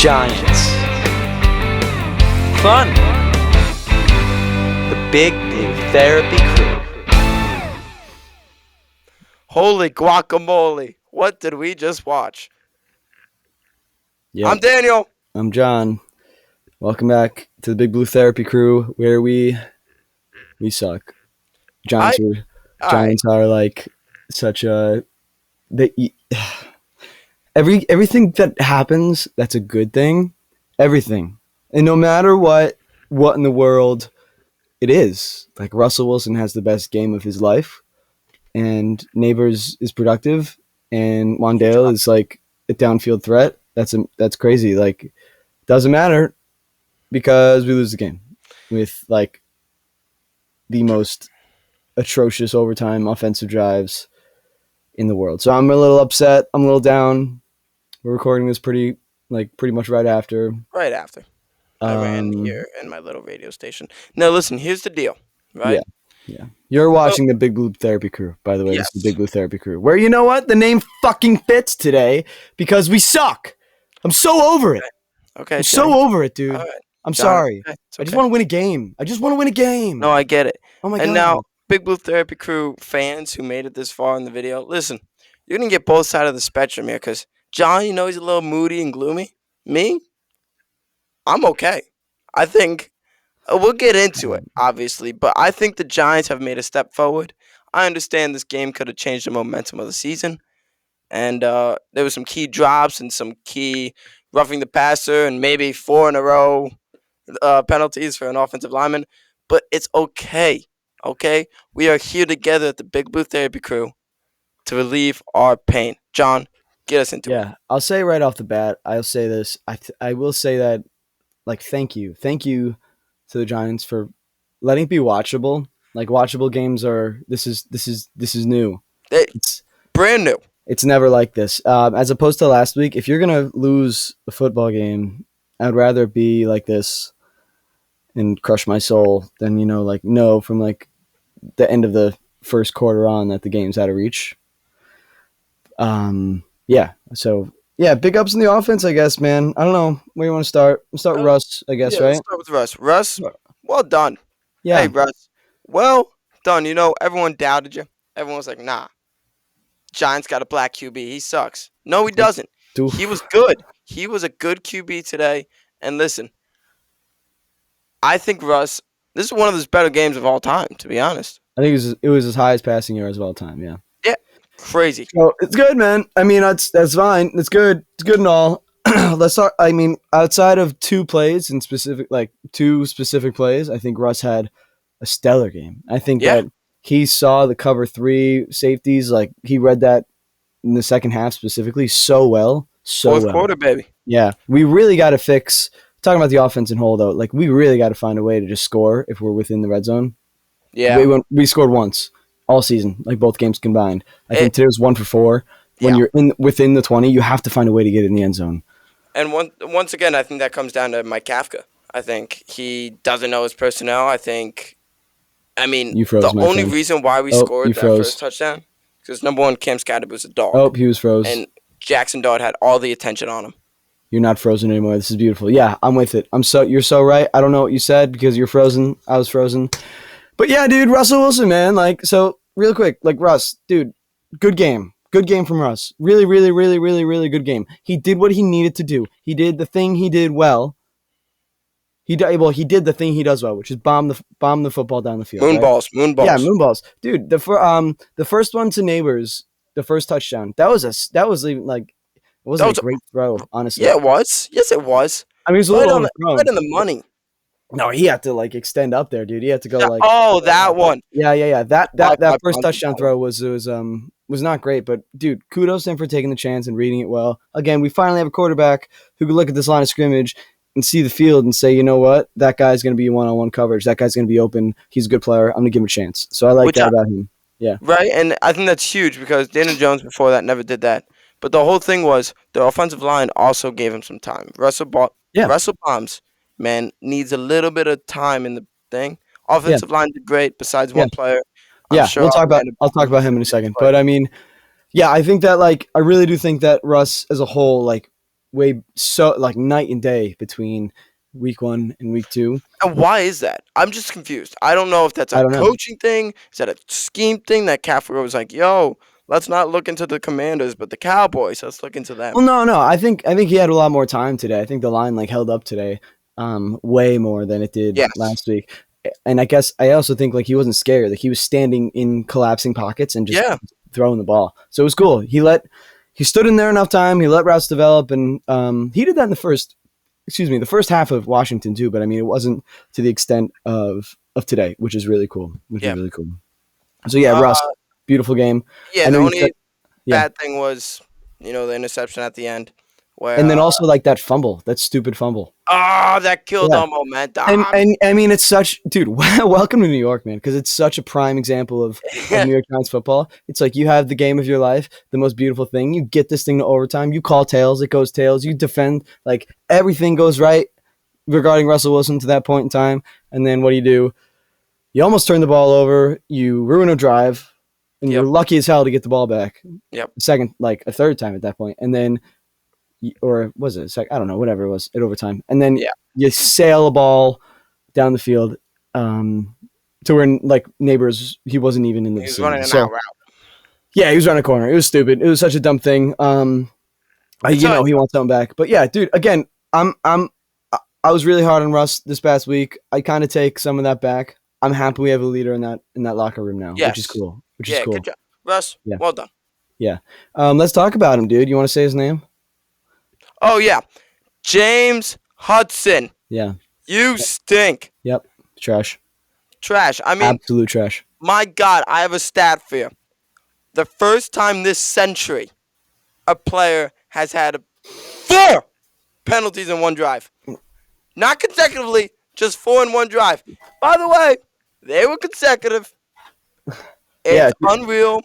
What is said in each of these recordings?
Giants. Fun. The Big Blue Therapy Crew. Holy guacamole. What did we just watch? Yep. I'm Daniel. I'm John. Welcome back to the Big Blue Therapy Crew, where we suck. Giants are like such a everything that happens that's a good thing. Everything, and no matter what in the world it is, like Russell Wilson has the best game of his life, and Neighbors is productive, and Wandale is like a downfield threat. That's crazy. Like, doesn't matter because we lose the game with like the most atrocious overtime offensive drives in the world. So I'm a little upset. I'm a little down. We're recording this pretty much right after. Right after. I ran here in my little radio station. Now listen, here's the deal, right? Yeah. You're watching the Big Blue Therapy Crew, by the way. Yes. This is the Big Blue Therapy Crew. Where, you know what? The name fucking fits today because we suck. I'm so over it. Okay. I'm so over it, dude. All right. I'm John, sorry. okay, it's I just okay. want to win a game. No, I get it. Oh my God. And now, Big Blue Therapy Crew fans who made it this far in the video, listen, you're going to get both sides of the spectrum here because John, you know he's a little moody and gloomy. Me? I'm okay. I think we'll get into it, obviously, but I think the Giants have made a step forward. I understand this game could have changed the momentum of the season, and there were some key drops and some key roughing the passer and maybe 4 in a row penalties for an offensive lineman, but it's okay, okay? We are here together at the Big Blue Therapy Crew to relieve our pain. John, get us into it. Yeah, I'll say right off the bat, I'll say this. I will say that, like, thank you to the Giants for letting it be watchable. Like, watchable games are this is new. It's brand new. It's never like this. As opposed to last week, if you're gonna lose a football game, I'd rather it be like this and crush my soul than know from like the end of the first quarter on that the game's out of reach. Yeah. So yeah, big ups in the offense, I guess, man. I don't know where you want to start. We'll start with Russ, I guess, right? Let's start with Russ. Russ, well done. Yeah. Hey, Russ, well done. You know, everyone doubted you. Everyone was like, nah, Giants got a black QB. He sucks. No, he doesn't. Dude. He was good. He was a good QB today. And listen, I think Russ, this is one of his better games of all time, to be honest. I think it was his highest passing yards of all time, yeah. Yeah, crazy. So it's good, man. I mean, that's fine. It's good. It's good and all. Let's talk. I mean, outside of two specific plays, I think Russ had a stellar game. I think that he saw the cover 3 safeties, like he read that in the second half specifically so well. Fourth quarter, baby. Yeah, we really got to fix. Talking about the offense and holdout, like we really got to find a way to just score if we're within the red zone. Yeah, we scored once all season, like both games combined. I think today was 1 for 4. When you're within the 20, you have to find a way to get in the end zone. And once again, I think that comes down to Mike Kafka. I think he doesn't know his personnel. The only reason why we scored that first touchdown because number 1, Cam Scatterb was a dog. Oh, he was froze. And Jackson Dodd had all the attention on him. You're not frozen anymore. This is beautiful. Yeah, I'm with it. You're so right. I don't know what you said because you're frozen. I was frozen. But yeah, dude, Russell Wilson, man. Like, so real quick, like Russ, dude, good game. Good game from Russ. Really, really, really, really, really good game. He did what he needed to do. He did the thing he did well. He did the thing he does well, which is bomb the football down the field. Moonballs. Yeah, moonballs. Dude, the first one to Neighbors, the first touchdown. That was even like it wasn't a great throw, honestly. Yeah, it was. Yes, it was. I mean, it was a little overthrown. Right in the money. No, he had to like extend up there, dude. He had to go like. Oh, that one. Yeah. That first touchdown throw was not great, but dude, kudos to him for taking the chance and reading it well. Again, we finally have a quarterback who can look at this line of scrimmage and see the field and say, you know what, that guy's going to be one-on-one coverage. That guy's going to be open. He's a good player. I'm going to give him a chance. So I like that about him. Yeah. Right, and I think that's huge because Daniel Jones before that never did that. But the whole thing was the offensive line also gave him some time. Russell Bombs, man, needs a little bit of time in the thing. Offensive line did great besides one player. I'll talk about him in a second. But I mean, yeah, I think that I really do think that Russ as a whole so like night and day between week 1 and week 2. And why is that? I'm just confused. I don't know if that's I a don't know. coaching thing. Is that a scheme thing that Kafka was like, yo, let's not look into the Commanders, but the Cowboys. Let's look into them. Well, no. I think he had a lot more time today. I think the line like held up today, way more than it did Yes. last week. And I also think like he wasn't scared. Like he was standing in collapsing pockets and just throwing the ball. So it was cool. He stood in there enough time. He let routes develop, and he did that in the first half of Washington too. But I mean, it wasn't to the extent of today, which is really cool. So yeah, Russ, beautiful game. Yeah, the only bad thing was, the interception at the end. Where, and then also like that stupid fumble. Oh, that killed our momentum. And I mean, it's such, dude, welcome to New York, man, because it's such a prime example of New York Giants football. It's like you have the game of your life, the most beautiful thing. You get this thing to overtime. You call tails, it goes tails. You defend, like everything goes right regarding Russell Wilson to that point in time. And then what do? You almost turn the ball over. You ruin a drive, and you're lucky as hell to get the ball back. Yep. A third time at that point, and then. Or was it I don't know, whatever it was at overtime. And then you sail a ball down the field to where like neighbors, he wasn't even in the vicinity. He was running an out route. Yeah, he was running a corner. It was stupid. It was such a dumb thing. He wants something back. But yeah, dude, again, I was really hard on Russ this past week. I kind of take some of that back. I'm happy we have a leader in that locker room now, which is cool. Good job. Russ, well done. Yeah. Let's talk about him, dude. You want to say his name? Oh, yeah. James Hudson. Yeah. You stink. Yep. Trash. I mean. Absolute trash. My God, I have a stat for you. The first time this century a player has had 4 penalties in one drive. Not consecutively, just 4 in one drive. By the way, they were consecutive. It's unreal.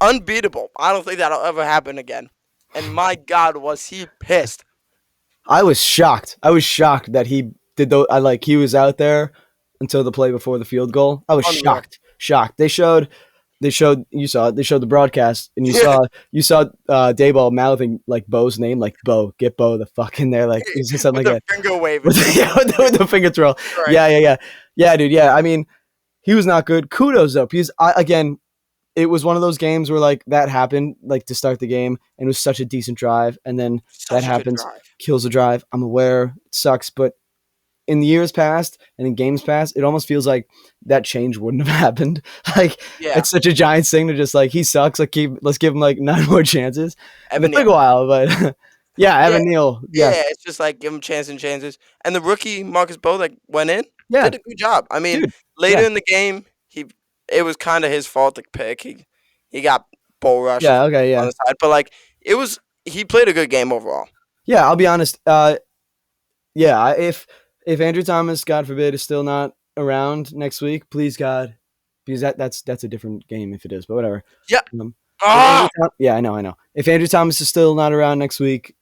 Unbeatable. I don't think that'll ever happen again. And my God, was he pissed. I was shocked that he did those. He was out there until the play before the field goal. I was shocked. They showed the broadcast, and you saw Dayball mouthing like Bo's name, like Bo, get Bo the fuck in there, like he's just something like that. Finger waving. with the finger twirl. Right. Yeah, dude. Yeah, I mean, he was not good. Kudos though, because again. It was one of those games where like that happened like to start the game, and it was such a decent drive, and then that happens, kills the drive. I'm aware it sucks, but in the years past and in games past, it almost feels like that change wouldn't have happened. It's such a Giants thing to just like he sucks. Like let's give him like 9 more chances. It took a while, but Evan Neal. Yeah, it's just like give him chances. And the rookie Marcus Bo that went in, did a good job. I mean, later in the game, it was kind of his fault to pick. He got bull rushed on the side. But, like, he played a good game overall. Yeah, I'll be honest. If Andrew Thomas, God forbid, is still not around next week, please, God, because that's a different game if it is, but whatever. Yeah. I know. If Andrew Thomas is still not around next week,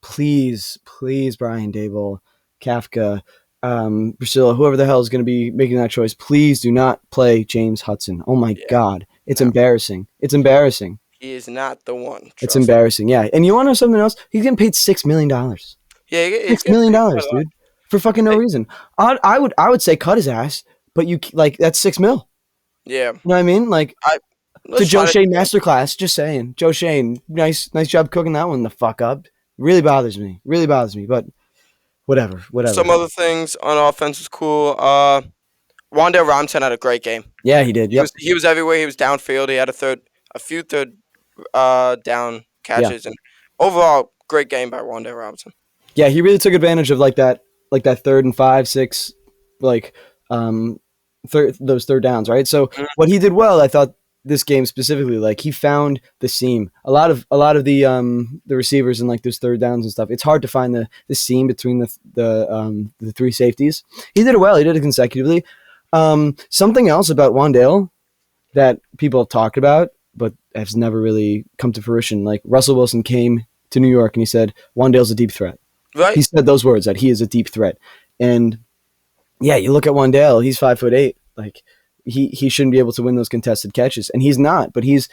please, Brian Daboll, Kafka, Priscilla, whoever the hell is going to be making that choice, please do not play James Hudson. Oh my God. It's embarrassing. It's embarrassing. He is not the one. It's embarrassing. Yeah. And you want to know something else? He's getting paid $6 million. Yeah. $6 million, dude. For fucking no reason. I would say cut his ass, but that's $6 million. Yeah. You know what I mean? Like, the Joe Shane masterclass, just saying. Joe Shane, nice job cooking that one the fuck up. Really bothers me, but whatever. Some other things on offense was cool. Wan'Dale Robinson had a great game. Yeah, he did. Yep. He was everywhere. He was downfield. He had a few third down catches, and overall, great game by Wan'Dale Robinson. Yeah, he really took advantage of that 3rd and 5, 6, those third downs, right? So what he did well, I thought this game specifically, like he found the seam. A lot of the receivers and like those third downs and stuff. It's hard to find the seam between the 3 safeties. He did it well. He did it consecutively. Something else about Wan'Dale that people have talked about, but has never really come to fruition. Like Russell Wilson came to New York and he said, Wan'Dale's a deep threat. Right. He said those words, that he is a deep threat. And yeah, you look at Wan'Dale, he's 5'8". Like he shouldn't be able to win those contested catches, and he's not. But he's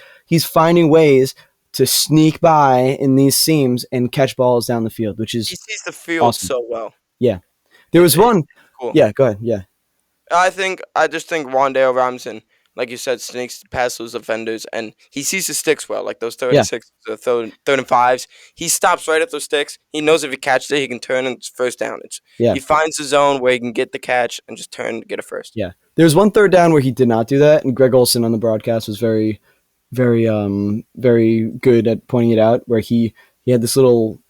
finding ways to sneak by in these seams and catch balls down the field, which He is sees the field awesome. so well. Yeah. There was It's one. cool. Yeah, go ahead. Yeah. I just think Wandale Robinson, like you said, sneaks past those defenders, and he sees the sticks well, like those Yeah. 36, the third and fives. He stops right at those sticks. He knows if he catches it, he can turn and it's first down. Yeah. He finds the zone where he can get the catch and just turn to get a first. Yeah. There was one third down where he did not do that, and Greg Olson on the broadcast was very good at pointing it out, where he had this little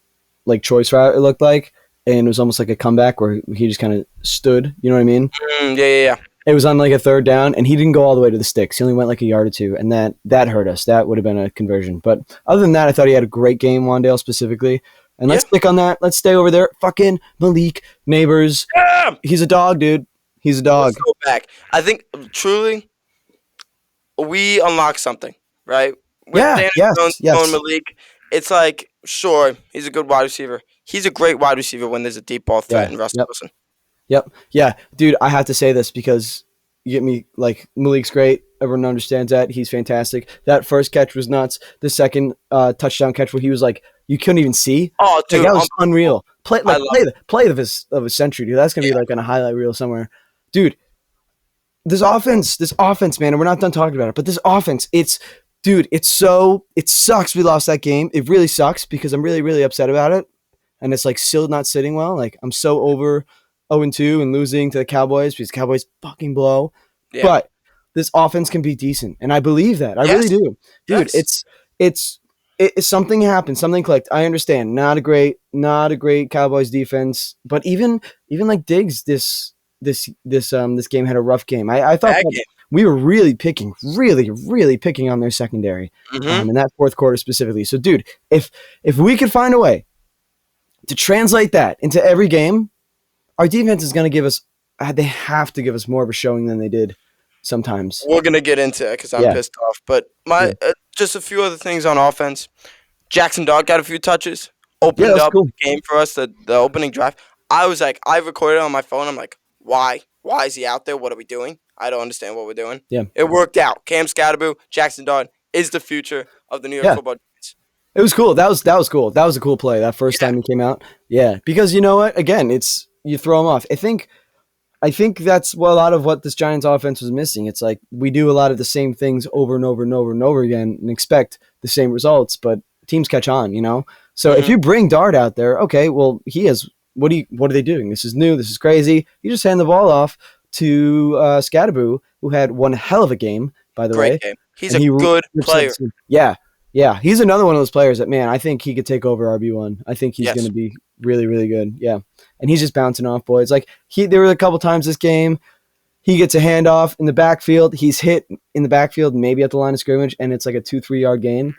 like choice route, it looked like, and it was almost like a comeback where he just kind of stood. You know what I mean? Yeah. It was on like a third down, and he didn't go all the way to the sticks. He only went like a yard or two, and that hurt us. That would have been a conversion. But other than that, I thought he had a great game, Wandale specifically. And let's stick on that. Let's stay over there. Fucking Malik Neighbors. Yeah! He's a dog, dude. He's a dog. Let's go back. I think truly we unlock something, right? With Daniel Jones and Malik, it's like, sure, he's a good wide receiver. He's a great wide receiver when there's a deep ball threat in Russell Wilson. Yep. Yeah, dude, I have to say this because you get me, like, Malik's great. Everyone understands that. He's fantastic. That first catch was nuts. The second touchdown catch where he was like, you couldn't even see. Oh, dude, that was unreal. Play of his century, dude. That's gonna be like on a highlight reel somewhere, dude. This offense, man, and we're not done talking about it. But this offense, it sucks. We lost that game. It really sucks because I'm really, really upset about it, and it's like still not sitting well. Like I'm so over 0-2 and losing to the Cowboys because the Cowboys fucking blow. Yeah. But this offense can be decent, and I believe that. I really do, dude. Yes. It's something happened, something clicked. I understand. Not a great Cowboys defense, but even like Diggs this game had a rough game. I thought we were really picking on their secondary in that fourth quarter specifically. So, dude, if we could find a way to translate that into every game, our defense is going to give us. They have to give us more of a showing than they did sometimes. We're going to get into it because I'm pissed off. But just a few other things on offense. Jackson Dart got a few touches. Opened up the game for us, the opening drive. I was like, I recorded it on my phone. I'm like, why? Why is he out there? What are we doing? I don't understand what we're doing. Yeah. It worked out. Cam Scatterboo, Jackson Dart is the future of the New York football Giants. It was cool. That was cool. That was a cool play. That first time he came out. Yeah. Because you know what? Again, it's you throw him off. I think that's a lot of what this Giants offense was missing. It's like we do a lot of the same things over and over and over and over again and expect the same results, but teams catch on, you know? So if you bring Dart out there, okay, well, what are they doing? This is new. This is crazy. You just hand the ball off to Scatterboo, who had one hell of a game, by the way. Great game. He's a good player. Yeah. He's another one of those players that, man, I think he could take over RB1. I think he's going to be really, really good. Yeah. And he's just bouncing off boys. Like there were a couple times this game, he gets a handoff in the backfield. He's hit in the backfield, maybe at the line of scrimmage, and it's like a 2-3 yard gain.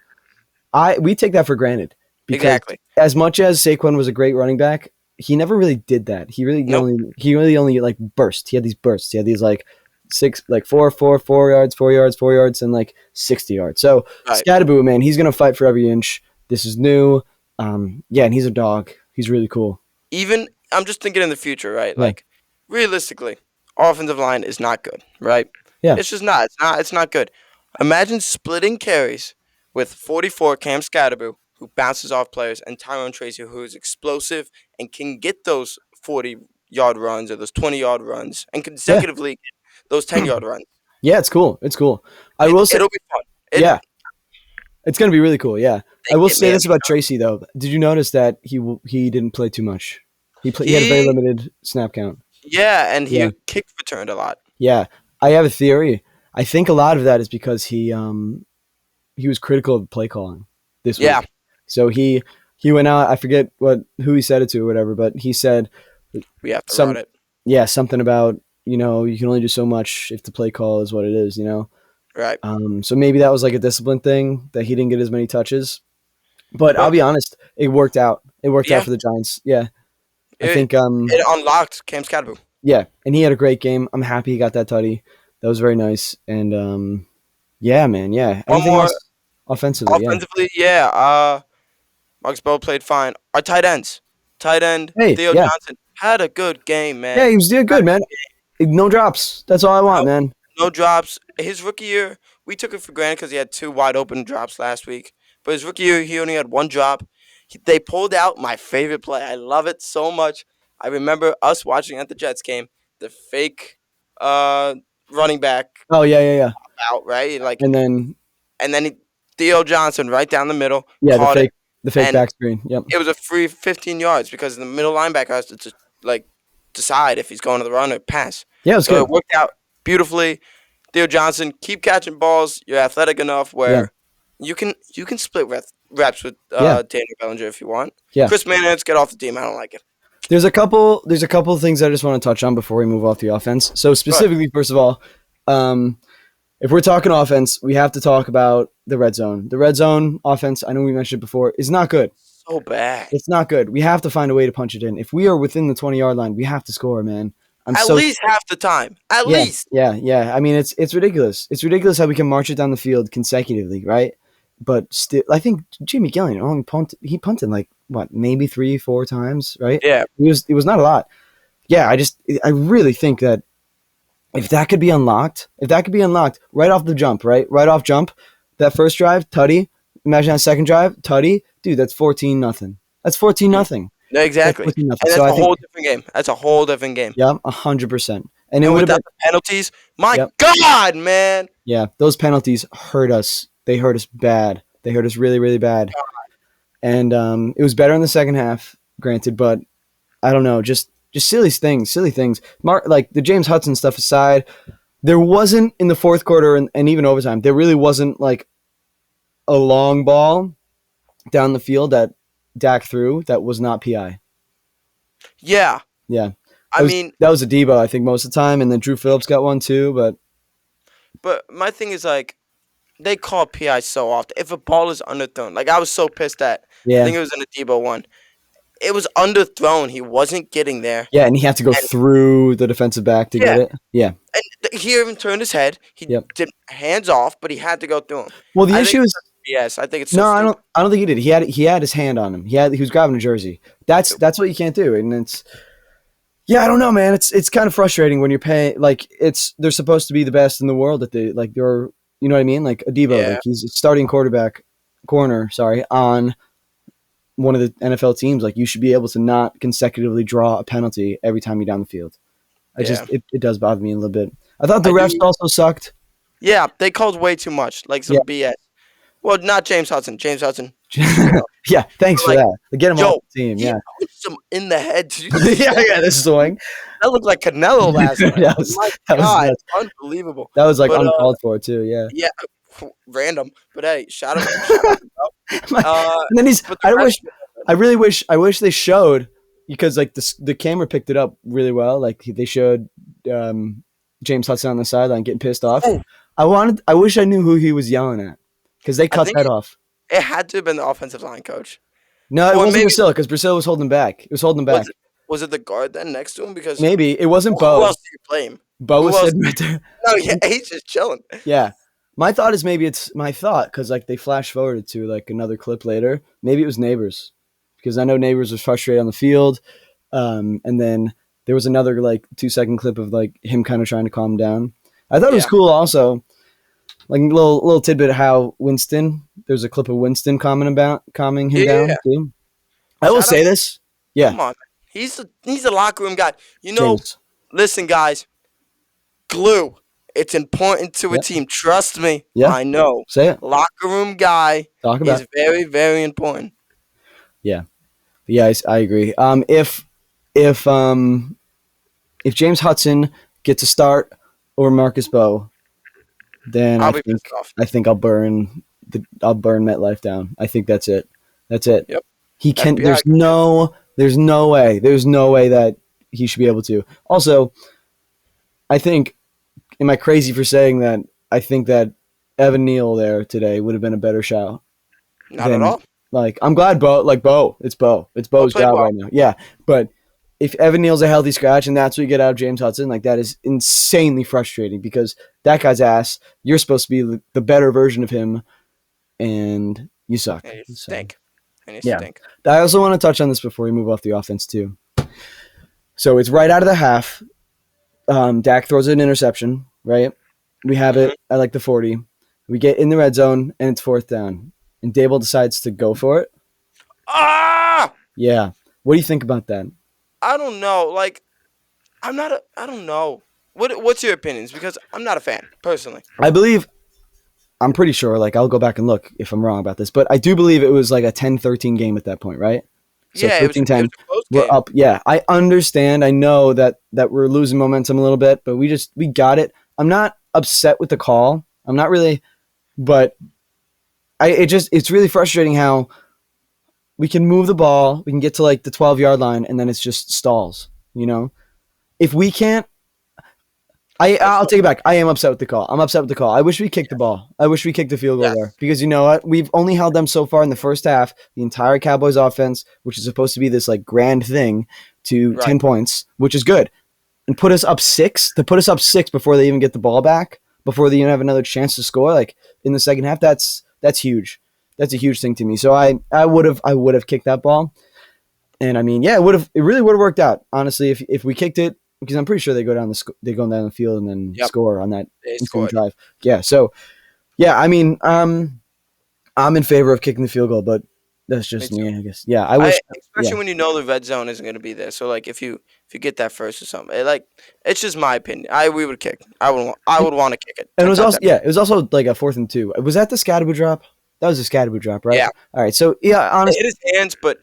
We take that for granted. Because as much as Saquon was a great running back, he never really did that. He really only like burst. He had these bursts. He had these like 4 yards, and like 60 yards. So Scatterboo, man, he's gonna fight for every inch. This is new. And he's a dog. He's really cool. Even I'm just thinking in the future, right? Yeah. Like realistically, offensive line is not good, right? Yeah. It's just not. It's not good. Imagine splitting carries with 44 Cam Scatterboo, who bounces off players, and Tyrone Tracy, who is explosive and can get those 40-yard runs or those 20-yard runs and consecutively get those 10-yard runs. Yeah, it's cool. It'll be fun. It's going to be really cool, yeah. I will say this about Tracy, though. Did you notice that he didn't play too much? He had a very limited snap count. Yeah, and he kick returned a lot. Yeah. I have a theory. I think a lot of that is because he was critical of play calling this week. Yeah. So he went out, I forget who he said it to or whatever, but he said we have to run it. Yeah, something about, you can only do so much if the play call is what it is, Right. So maybe that was like a discipline thing that he didn't get as many touches. But I'll be honest, it worked out. It worked out for the Giants. Yeah. I think it unlocked Cam Scatterboo. Yeah, and he had a great game. I'm happy he got that tutty. That was very nice. And yeah, man, yeah. Anything else offensively? Offensively, Marcus Bowe played fine. Our tight ends. Theo Johnson had a good game, man. Yeah, he was doing good, man. No drops. That's all I want, man. No drops. His rookie year, we took it for granted because he had 2 wide open drops last week. but his rookie year he only had one drop. They pulled out my favorite play. I love it so much. I remember us watching at the Jets game the fake uh, running back Oh yeah. out right like, And then and then Theo Johnson right down the middle yeah, caught it, the fake and back screen. Yep. it was a free 15 yards because the middle linebacker has to like decide if he's going to the run or pass. Yeah, it was So good. it worked out beautifully. Theo Johnson, keep catching balls. You're athletic enough Yeah. where you can split reps with Yeah. Daniel Bellinger if you want. Yeah. Chris Mannix, get off the team. I don't like it. There's a couple of things I just want to touch on before we move off the offense. So specifically, first of all, if we're talking offense, we have to talk about the red zone. The red zone offense, I know we mentioned it before, is not good. So bad. It's not good. We have to find a way to punch it in. If we are within the 20-yard line, we have to score, man. At least half the time. At least. Yeah. I mean, it's ridiculous. It's ridiculous how we can march it down the field consecutively, right? But still, I think Jimmy Gillian only punted like what, maybe 3-4 times, right? Yeah. It was not a lot. Yeah, I really think that if that could be unlocked right off the jump, right off jump, that first drive, Tutty. Imagine that second drive, Tutty, dude, that's 14-0. That's 14-0. No, exactly. That's 14-0. And that's So a whole different game. That's a whole different game. Yeah, 100%. And it And would have without been, the penalties, my Yep. God, man. yeah, those penalties hurt us. They hurt us bad. They hurt us really, really bad. And it was better in the second half, granted, but I don't know, just silly things. Like the James Hudson stuff aside, there wasn't in the fourth quarter and even overtime, there really wasn't like a long ball down the field that Dak threw that was not PI. Yeah. Yeah. I mean, that was a Debo, I think, most of the time, and then Drew Phillips got one too, but my thing is like, they call PI so often. If a ball is underthrown, like I was so pissed at, I yeah. think it was in the Debo one. It was underthrown. He wasn't getting there. Yeah, and he had to go And- through the defensive back to get it. Yeah. And he even turned his head. He did hands off, but he had to go through him. Well, the I issue think is yes, I think it's so no, stupid. I don't think he did. He had his hand on him. He was grabbing a jersey. That's what you can't do, and it's yeah, I don't know, man. It's kind of frustrating when you're paying like they're supposed to be the best in the world at the like they're you know what I mean, like Debo, Yeah. like he's a starting corner, on one of the NFL teams. Like you should be able to not consecutively draw a penalty every time you're down the field. It does bother me a little bit. I thought the refs also sucked. Yeah, they called way too much, like some BS. Well, not James Hudson. James Hudson. Yeah, thanks for Like, that. Get him yo, off the team. He Yeah, punched him in the head. Did you see yeah. This is swing. that looked like Canelo last night. That was- My that was God, nuts. unbelievable. That was like But, uncalled for too. Yeah. Yeah, random. But hey, shout out. And then but the I really wish they showed because like the camera picked it up really well. Like they showed James Hudson on the sideline getting pissed off. Oh. I wish I knew who he was yelling at because they cut think that off. It had to have been the offensive line coach. No, it Or wasn't maybe- Priscilla because Priscilla was holding him back. It was holding him back. Was it the guard then next to him? Because Maybe it wasn't who Bo. else do you blame? Bo who was else- sitting right there. No, yeah, he's just chilling. Yeah. My thought is maybe it's my thought because like they flash forwarded to like another clip later. Maybe it was Neighbors because I know Neighbors was frustrated on the field, and then there was another like 2-second clip of like him kind of trying to calm him down. I thought it was cool also, like a little tidbit how Winston. There's a clip of Winston calming him down too. I will Shout say out- this. Yeah, Come on, man. He's a locker room guy. You know, James. listen, guys, glue. It's important to a Yep. Team. Trust me. Yeah. I know. Say it. Locker room guy Talk about is it. very, very important. Yeah, I agree. If James Hudson gets a start over Marcus Bowe, then I'll be pissed off. I think I'll burn MetLife down. I think that's it. That's it. Yep. He can. FBI. There's no way that he should be able to. Also, I think. Am I crazy for saying that? I think that Evan Neal there today would have been a better shout. Not Then- at all. Like I'm glad Bo. It's Bo's played job well. right now. Yeah, but if Evan Neal's a healthy scratch and that's what you get out of James Hudson, like that is insanely frustrating because that guy's ass. You're supposed to be the better version of him, and you suck. And you So, stink. And you Yeah. stink. I also want to touch on this before we move off the offense too. So it's right out of the half. Dak throws an interception. Right, we have it at like the 40. We get in the red zone and it's fourth down. and Dable decides to go for it. Ah, Yeah. What do you think about that? I don't know. Like, I don't know. What's your opinions? Because I'm not a fan personally. I'm pretty sure, like, I'll go back and look if I'm wrong about this, but I do believe it was like a 10-13 game at that point, right? So Yeah, it 13-10, was a close we're game. up. Yeah, I understand. I know that we're losing momentum a little bit, but we got it. I'm not upset with the call. I'm not really, but it's really frustrating how we can move the ball, we can get to like the 12-yard line, and then it's just stalls, you know? If we can't, I'll take it back. I am upset with the call. I'm upset with the call. I wish we kicked the ball. I wish we kicked the field goal there. Yes. Because you know what? We've only held them so far in the first half, the entire Cowboys offense, which is supposed to be this like grand thing, to 10 points, which is good. And put us up 6, before they even get the ball back, before they even have another chance to score, like in the second half, that's huge. That's a huge thing to me. So I would have kicked that ball. And I mean, yeah, it really would have worked out, honestly, if we kicked it, because I'm pretty sure they go down the field and then score on that instant drive. Yeah, so yeah, I mean, I'm in favor of kicking the field goal, but that's just me, I guess. Yeah, I wish, especially when you know the red zone isn't going to be there. So like if you get that first or something, it's just my opinion. We would kick. I would want to kick it. And it was also like a 4th and 2. Was that the Scadaboo drop? That was a Scadaboo drop, right? Yeah. All right. So yeah, honestly, it hit his hands, but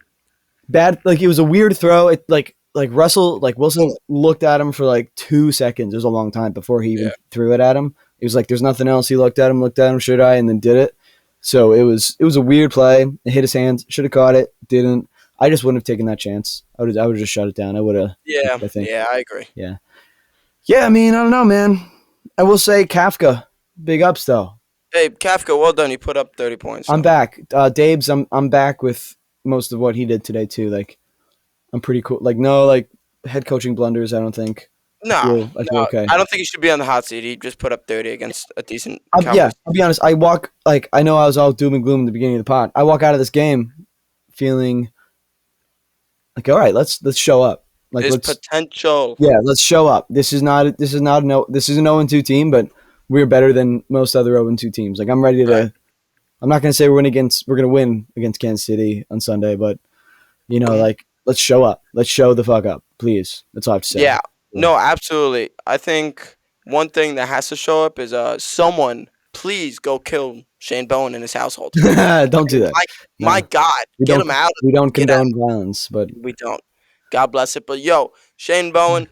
bad. Like it was a weird throw. It like Wilson looked at him for like 2 seconds. It was a long time before he even threw it at him. He was like, "There's nothing else." He looked at him, should I? And then did it. So it was a weird play. It hit his hands. Should have caught it. Didn't. I just wouldn't have taken that chance. I would have just shut it down. I would have. Yeah. I think. Yeah, I agree. Yeah. Yeah. I mean, I don't know, man. I will say Kafka, big ups though. Hey, Kafka, well done. You put up 30 points. So. I'm back. Dabes, I'm back with most of what he did today too. Like, I'm pretty cool. Like, no, like head coaching blunders. I don't think. I feel okay. I don't think he should be on the hot seat. He just put up 30 against a decent. Yeah, I'll be honest. I know I was all doom and gloom in the beginning of the pod. I walk out of this game feeling like, all right, let's show up. Like, there's potential. Yeah, let's show up. This is an 0-2 team, but we're better than most other 0-2 teams. Like, I'm ready to. Right. I'm not gonna say we're gonna win against Kansas City on Sunday, but like, let's show up. Let's show the fuck up, please. That's all I have to say. Yeah. No, absolutely. I think one thing that has to show up is someone please go kill Shane Bowen and his household. Don't do that. My God, get him out. We don't condone violence, but we don't. God bless it. But yo, Shane Bowen,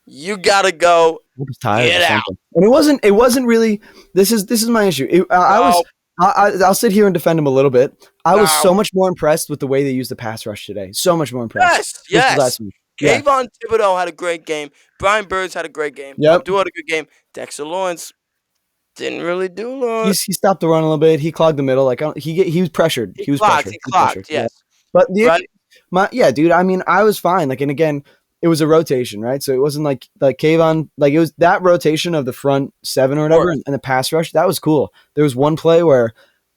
you gotta go. I was tired get out. And it wasn't really. This is my issue. I'll sit here and defend him a little bit. I was so much more impressed with the way they used the pass rush today. So much more impressed. Yes. Kayvon Thibodeau had a great game. Brian Burns had a great game. Yep. Abdul had a good game. Dexter Lawrence didn't really do a lot. He stopped the run a little bit. He clogged the middle. Like he was pressured. He was pressured. He clogged. Yes. Yeah. But dude. I mean, I was fine. Like, and again, it was a rotation, right? So it wasn't like Kayvon. Like, it was that rotation of the front 7 or whatever, and the pass rush. That was cool. There was one play where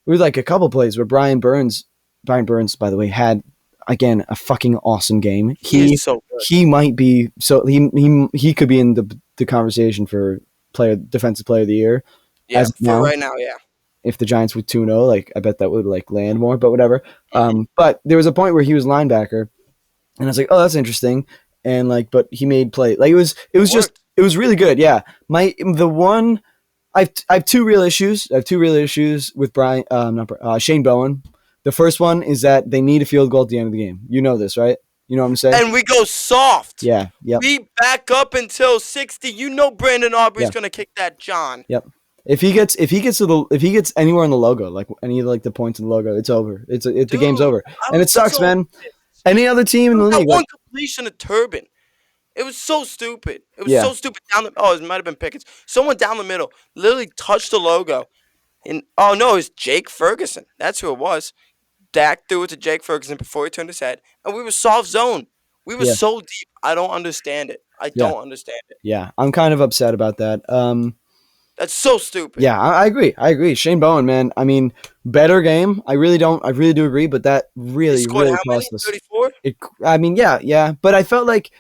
there was like a couple plays where Brian Burns, by the way, had. Again, a fucking awesome game. He is so good. He might be so he could be in the conversation for defensive player of the year. Yeah, right now, yeah. If the Giants would 2-0, like I bet that would like land more, but whatever. But there was a point where he was linebacker, and I was like, oh, that's interesting. And like, but he made play. Like it was really good. Yeah. I have 2 real issues. I have 2 real issues with Shane Bowen. The first one is that they need a field goal at the end of the game. You know this, right? You know what I'm saying? And we go soft. Yeah. Yep. We back up until 60. You know Brandon Aubrey's gonna kick that John. Yep. If he gets anywhere in the logo, like any of like the points in the logo, it's over. The game's over. And it sucks, man. Any other team in the league. One completion of Turbin. It was so stupid. It was so stupid it might have been Pickens. Someone down the middle literally touched the logo. And oh no, it was Jake Ferguson. That's who it was. Dak threw it to Jake Ferguson before he turned his head, and we were soft zone. We were so deep. I don't understand it. I don't understand it. Yeah, I'm kind of upset about that. That's so stupid. Yeah, I agree. Shane Bowen, man. I mean, better game. I really do agree, but that really cost us. 34? I mean, yeah. But I felt like,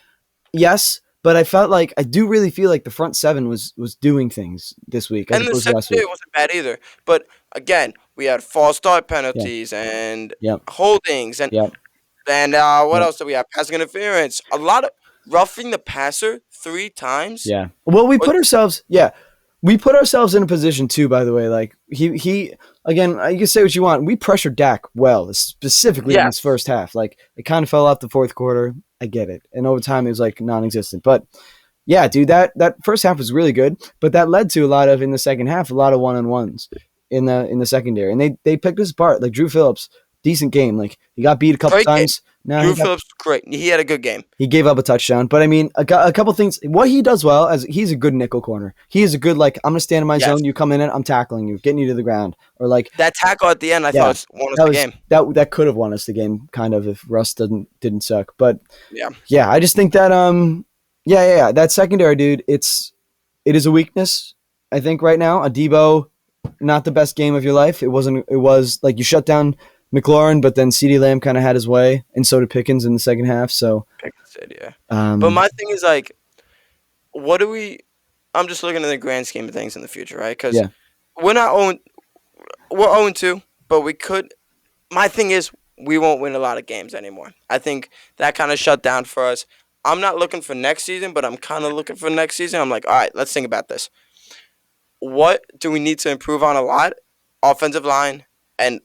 I do really feel like the front 7 was doing things this week. And the secondary wasn't bad either. But again, we had false start Yeah. penalties and Yep. holdings and Yep. what Yep. else do we have? Passing interference. A lot of roughing the passer 3 times. Yeah. Well, we Or- put ourselves. Yeah. We put ourselves in a position too. By the way, like he again. You can say what you want. We pressured Dak well, specifically in Yeah, this first half. Like it kind of fell out the fourth quarter. I get it, and over time it was like non-existent. But yeah, dude, that first half was really good, but that led to a lot of in the second half, a lot of one-on-ones in the secondary, and they picked us apart. Like Drew Phillips, decent game. Like he got beat a couple great game. times. Now Drew Phillips, great. He had a good game. he gave up a touchdown, but I mean, a couple things. What he does well as he's a good nickel corner. He is a good like I'm gonna stand in my Yes. zone. You come in it, I'm tackling you, getting you to the ground, or like That tackle at the end, I yeah, thought won us that the was game. that could have won us the game, kind of if Russ didn't suck. But Yeah. yeah, I just think that that secondary dude, it is a weakness. I think right now, a Debo, not the best game of your life. It wasn't. It was like you shut down McLaurin, but then CeeDee Lamb kind of had his way, and so did Pickens in the second half. So, Pickens did, yeah. But my thing is like, what do we? I'm just looking at the grand scheme of things in the future, right? Because Yeah. we're not we're 0-2, but we could. My thing is, we won't win a lot of games anymore. I think that kind of shut down for us. I'm not looking for next season, but I'm kind of looking for next season. I'm like, all right, let's think about this. What do we need to improve on a lot? Offensive line and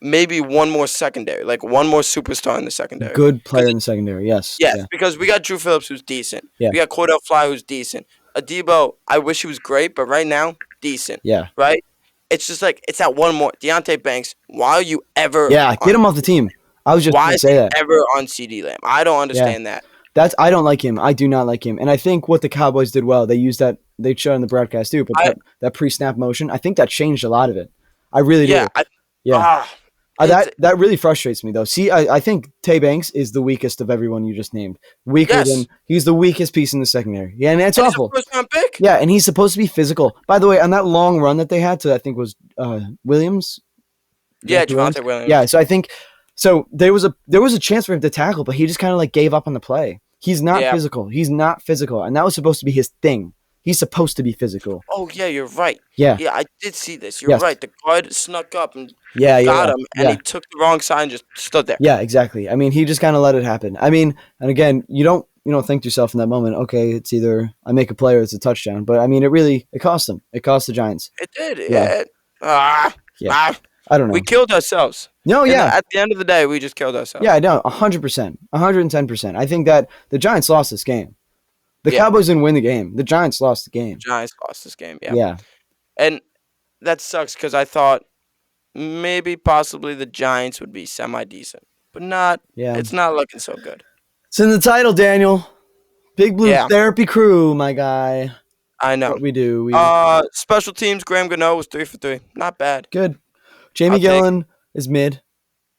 maybe one more secondary, like one more superstar in the secondary. good player in the secondary. Yes. Yes, Yeah. because we got Drew Phillips, who's decent. Yeah. We got Cordell Fly, who's decent. Adebo, I wish he was great, but right now, decent. Yeah. Right? It's just like, it's that one more. Deontay Banks, why are you ever Yeah. Get him off the team. I was just why going to is say he that. ever on CD Lamb? I don't understand that. I don't like him. I do not like him. And I think what the Cowboys did well, they used that they showed in the broadcast too, but that pre-snap motion, I think that changed a lot of it. I really do. Yeah. That really frustrates me though. See, I think Tay Banks is the weakest of everyone you just named. He's the weakest piece in the secondary. Yeah, and that's awful. He's a first-round pick. Yeah, and he's supposed to be physical. By the way, on that long run that they had to, I think was Williams. Yeah, Javonte Williams. Yeah, so I think there was a chance for him to tackle, but he just kind of like gave up on the play. He's not physical. He's not physical, and that was supposed to be his thing. He's supposed to be physical. Oh yeah, you're right. Yeah, Yeah, I did see this. You're right. The guard snuck up and got him, and he took the wrong side and just stood there. Yeah, exactly. I mean, he just kind of let it happen. I mean, and again, you don't think to yourself in that moment, okay, it's either I make a play or it's a touchdown. But I mean, it cost them. It cost the Giants. It did. Yeah. I don't know. We killed ourselves. No, yeah. At the end of the day, we just killed ourselves. Yeah, I know. 100%. 110%. I think that the Giants lost this game. The Cowboys didn't win the game. The Giants lost the game. Giants lost this game, yeah. Yeah. And that sucks because I thought maybe possibly the Giants would be semi-decent. But not. Yeah. It's not looking so good. It's in the title, Daniel. Big Blue Therapy Crew, my guy. I know. What we do. Special teams, Graham Gano was 3 for 3. Not bad. Good. Jamie Gillen is mid.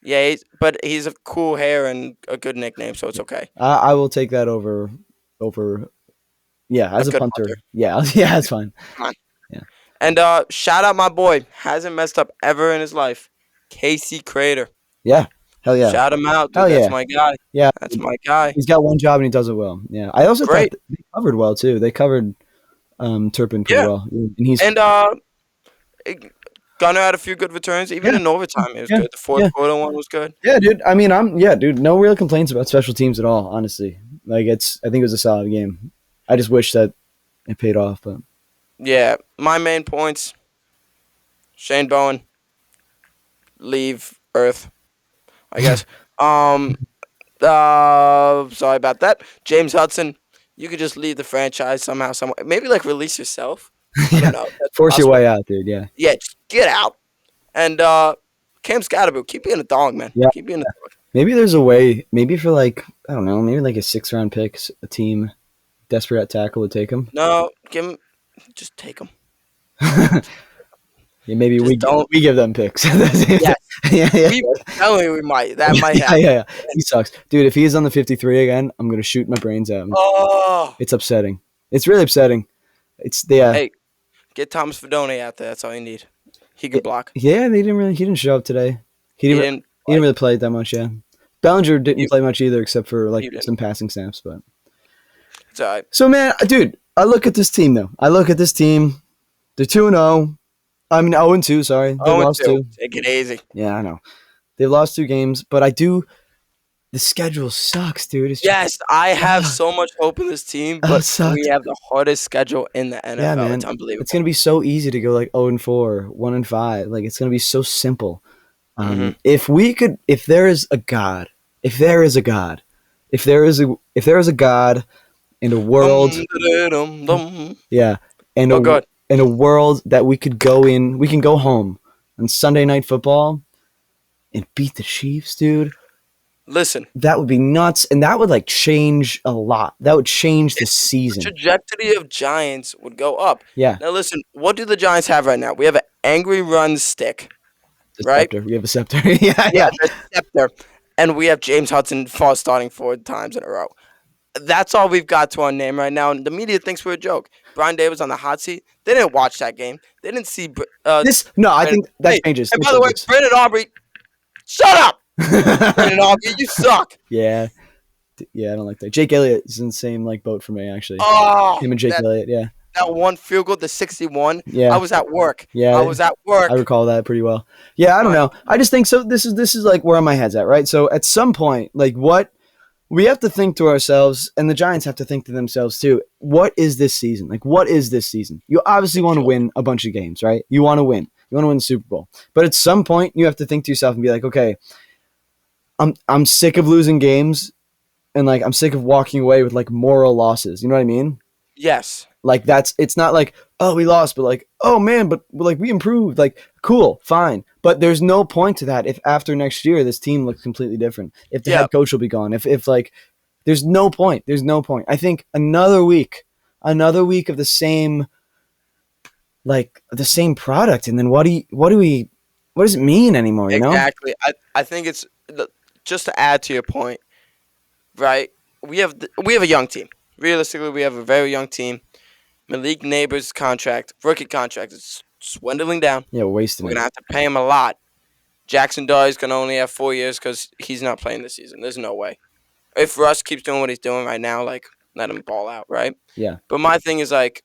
Yeah, but he's a cool hair and a good nickname, so it's okay. I will take that over. Yeah, as a punter. Yeah, that's fine. Come on. Yeah. And shout out my boy. Hasn't messed up ever in his life. Casey Crater. Yeah. Hell yeah. Shout him out, dude. Hell That's my guy. Yeah. That's my guy. He's got one job and he does it well. Yeah. I also thought they covered well too. They covered Turpin pretty well. And Gunner had a few good returns. Even in overtime, it was good. The fourth quarter one was good. Yeah, dude. I mean, no real complaints about special teams at all, honestly. Like I think it was a solid game. I just wish that it paid off, but yeah, my main points: Shane Bowen, leave Earth, I guess. Sorry about that. James Hudson, you could just leave the franchise somehow, somewhere. Maybe like release yourself. I don't know. Force your way out, dude. Yeah. Yeah, just get out. And Cam Scatterbo, keep being a dog, man. Yeah. Keep being a dog. Maybe there's a way. Maybe for like I don't know. Maybe like a 6th-round pick, a team desperate at tackle would take him. No, just take him. Yeah, maybe we give them picks. Yes. Yeah. We might. That might happen. Yeah. He sucks, dude. If he's on the 53 again, I'm gonna shoot my brains out. Oh, it's upsetting. It's really upsetting. Hey, get Thomas Fedone out there. That's all you need. He could block. Yeah, he didn't show up today. He didn't really play it that much. Yeah, Bellinger didn't play much either, except for like some passing snaps. But it's all right. So man, dude, I look at this team though. They're 2-0. I mean, 0-2. Sorry, they lost 0-2. two. Take it easy. Yeah, I know. They've lost 2 games, but I do. The schedule sucks, dude. It's just Yes, I have so much hope in this team, oh, it but sucks. we have the hardest schedule in the Yeah, NFL. It's man. It's unbelievable. gonna be so easy to go like 0-4, 1-5. Like it's gonna be so simple. Hmm. If we could, if there is a God, if there is a God, if there is a God in a world, Dum. yeah, in Oh, a good. in a world that we could go in, we can go home on Sunday Night Football and beat the Chiefs, dude. Listen, That would be nuts, and that would like change a lot. That would change the the season. trajectory of Giants would go up. Yeah, Now, listen, what do the Giants have right now? We have an angry run stick, the right? scepter. We have a scepter. Yeah, Yeah, yeah. the scepter. And we have James Hudson fall starting 4 times in a row. That's all we've got to our name right now. And the media thinks we're a joke. Brian Davis on the hot seat. They didn't watch that game. They didn't see. No, I Brandon. think that Hey, changes. and That by the way, changes. Brandon Aubrey, shut up! Brandon Aubrey, you suck. Yeah, yeah, I don't like that. Jake Elliott is in the same like boat for me actually. Oh, Him and Jake that Elliott, yeah, one field goal, the 61. I yeah, was at work. yeah. I was at I work. recall that pretty well. Yeah, I don't My- know. I just think so. This is like where my head's at, right? So at some point, like what we have to think to ourselves, and the Giants have to think to themselves too. What is this season? Like, what is this season? You obviously want to win a bunch of games, right? You want to win. You want to win the Super Bowl. But at some point, you have to think to yourself and be like, okay, I'm sick of losing games, and like I'm sick of walking away with like moral losses. You know what I mean? Yes. Like it's not like, oh, we lost, but like, oh man, but like we improved. Like, cool, fine. But there's no point to that if after next year this team looks completely different. If the Yeah. head coach will be gone. If like there's no point. There's no point. I think another week of the same product, and then what does it mean anymore, you know? Exactly. I think just to add to your point, right? We have a young team. Realistically, we have a very young team. Malik Neighbors' rookie contract is dwindling down. Yeah, we're wasting We're it. gonna have to pay him a lot. Jackson Dawes can only have 4 years because he's not playing this season. There's no way. If Russ keeps doing what he's doing right now, like let him ball out, right? Yeah. But my thing is like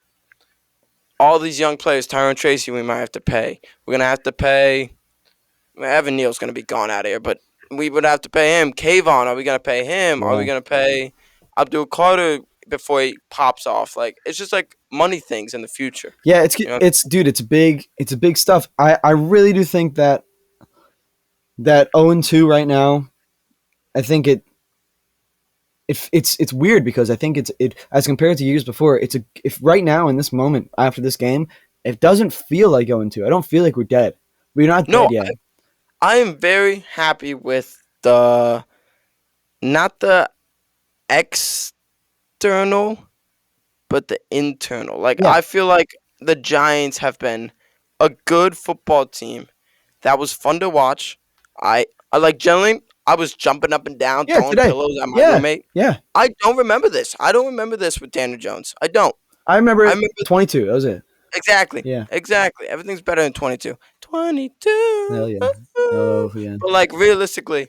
all these young players, Tyron Tracy, we might have to pay. We're gonna have to pay. Evan Neal's gonna be gone out of here, but we would have to pay him. Kayvon, are we gonna pay him? Are we Yeah. gonna pay Abdul Carter before he pops off? Like it's just like money things in the future. Yeah, it's You know? it's dude, it's big stuff. I really do think that 0-2 right now, I think it's weird because I think it as compared to years before, if right now in this moment after this game, it doesn't feel like 0-2. I don't feel like we're dead. We're not No, dead yet. I am very happy with not the external, but the internal. Like Yeah. I feel like the Giants have been a good football team that was fun to watch. I like generally I was jumping up and down, Yeah, throwing today. pillows at my Yeah. roommate. Yeah. I don't remember this. I don't remember this with Daniel Jones. I don't. I remember I remember 22. That was it. exactly. Yeah. Exactly. Everything's better than 22. 22. Hell yeah. Oh yeah. But like realistically,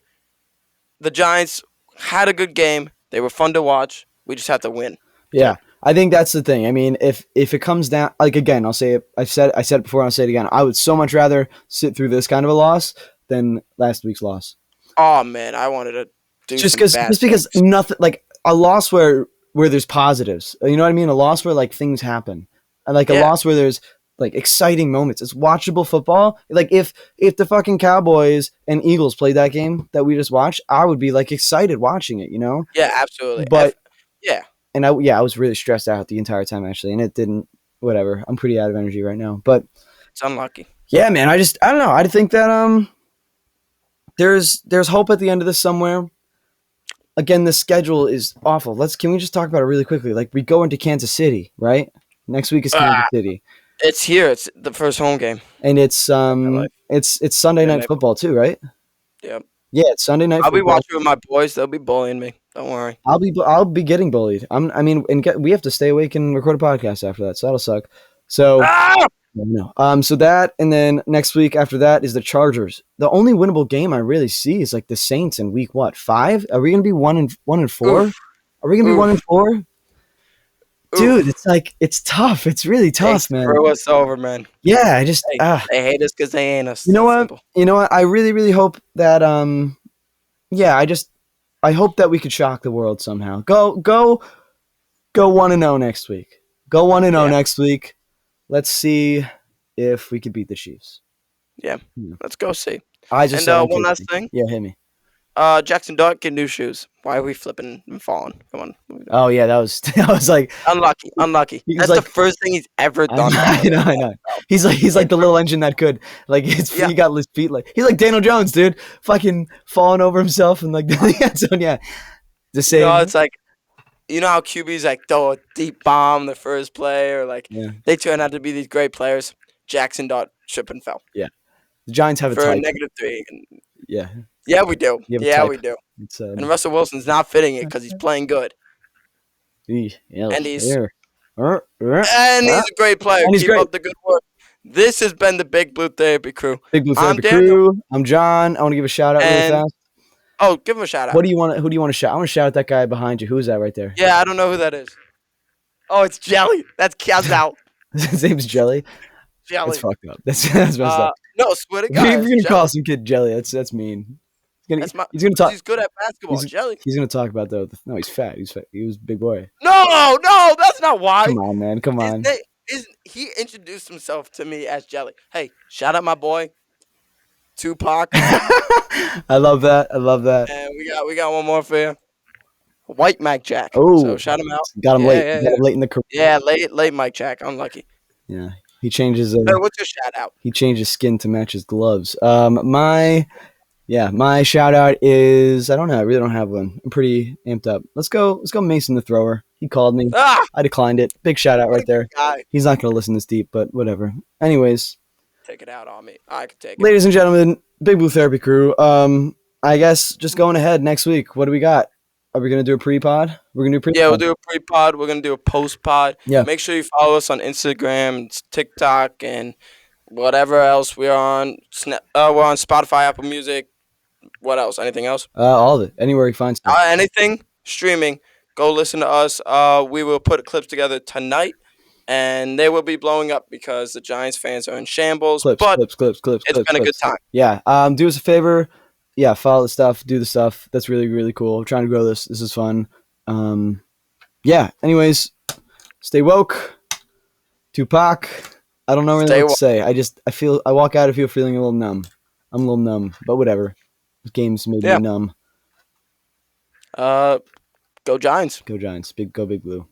the Giants had a good game. They were fun to watch. We just had to win. Yeah, I think that's the thing. I mean, if it comes down, like again, I'll say it. I said it before. I'll say it again. I would so much rather sit through this kind of a loss than last week's loss. Oh man, I wanted to do Just some bad because things. nothing like a loss where there's positives. You know what I mean? A loss where like things happen, and like a Yeah. loss where there's like exciting moments. It's watchable football. Like if the fucking Cowboys and Eagles played that game that we just watched, I would be like excited watching it. You know? Yeah, absolutely. But yeah, and I was really stressed out the entire time actually, and it didn't. Whatever. I'm pretty out of energy right now, but it's unlucky. yeah, man. I don't know. I think that there's hope at the end of this somewhere. Again, the schedule is awful. Can we just talk about it really quickly? Like we go into Kansas City, right? Next week is Kansas City, It's here. It's the first home game. and it's life. it's Sunday Yeah, night life. football too, right? Yep. Yeah, it's Sunday night. I'll be football. watching with my boys. They'll be bullying me. Don't worry. I'll be getting bullied. We have to stay awake and record a podcast after that, so that'll suck. So. Ah! No. So that, and then next week after that is the Chargers. The only winnable game I really see is like the Saints in week 5? Are we gonna be 1-4? Oof. Are we gonna be Oof. 1-4? dude, Oof. it's tough. It's really They tough, man. screw us over, man. Yeah, I just They hate us because they ain't us. you know That's what? simple. You know what? I really, really hope that yeah, I hope that we could shock the world somehow. Go 1-0 next week. Go 1-0 Yeah. next week. Let's see if we could beat the Chiefs. Yeah. Yeah. Let's go see. I just And said I'm one last kidding. thing. Yeah, hit me. Jackson Dart get new shoes. Why are we flipping and falling? Come on. What are we doing? Oh yeah, that was I was like Unlucky. Unlucky. he was That's the like first thing he's ever I done know, wrong I in know, the I know. He's like the little engine that could. Like Yeah. he got his feet like he's like Daniel Jones, dude. Fucking falling over himself and like the end zone. Yeah, the same. It's like, you know how QBs like throw a deep bomb the first play, or like Yeah, they turn out to be these great players. Jackson Dart tripped and fell yeah. The Giants have a for a type. -3. Yeah, Yeah, we do. you have a Yeah, type. we do. It's And Russell Wilson's not fitting it because he's playing good, yeah, and he's there. and he's a great player. And he's Keep great. up the good work. This has been the Big Blue Therapy Crew. Big Blue I'm Therapy Daniel, Crew. I'm John. I want to give a shout out really and fast. give him a shout What out. do you want? Who do you want to shout? I want to shout out that guy behind you. Who is that right there? Yeah, I don't know who that is. Oh, it's Jelly. That's Kazal. His name's Jelly. That's Jelly. fucked up. That's messed up. No, swear to If God, you're it's gonna Jelly. call some kid Jelly, that's mean. That's my. He's gonna talk. He's good at basketball. Jelly. He's gonna talk about no, he's fat. He's fat. He was a big boy. No, that's not why. Come on, man. Come His on. name he introduced himself to me as Jelly. Hey, shout out my boy, Tupac, I love that. I love that. and we got one more for you, White Mike Jack. Oh, So shout him out. got him Yeah, late. yeah, Got him late in the career. yeah. Late Mike Jack. Unlucky. Yeah, he changes. Hey, what's your shout out? He changed his skin to match his gloves. My shout out is I don't know. I really don't have one. I'm pretty amped up. Let's go Mason the thrower. He called me. Ah, I declined it. Big shout out what a right there. good guy. He's not gonna listen this deep, but whatever. Anyways, Take it out on me. I can take it. ladies and gentlemen, Big Blue Therapy Crew. I guess just going ahead next week. What do we got? Are we gonna do a pre-pod? We're gonna do a pre-pod. Yeah, we'll do a pre-pod. We're gonna do a post-pod. Yeah. Make sure you follow us on Instagram, TikTok, and whatever else we're on. We're on Spotify, Apple Music. What else? Anything else? All of it. Anywhere you find stuff. Anything streaming. Go listen to us. We will put clips together tonight, and they will be blowing up because the Giants fans are in shambles. Clips. It's been a good time. Yeah. Do us a favor. Yeah, follow the stuff, do the stuff. That's really, really cool. We're trying to grow this. This is fun. Yeah. Anyways, stay woke. Tupac. I don't know really Stay what to say. I walk out. I feel feeling a little numb. I'm a little numb, but whatever. This game's made me numb. Go Giants. Go Giants. Go Big Blue.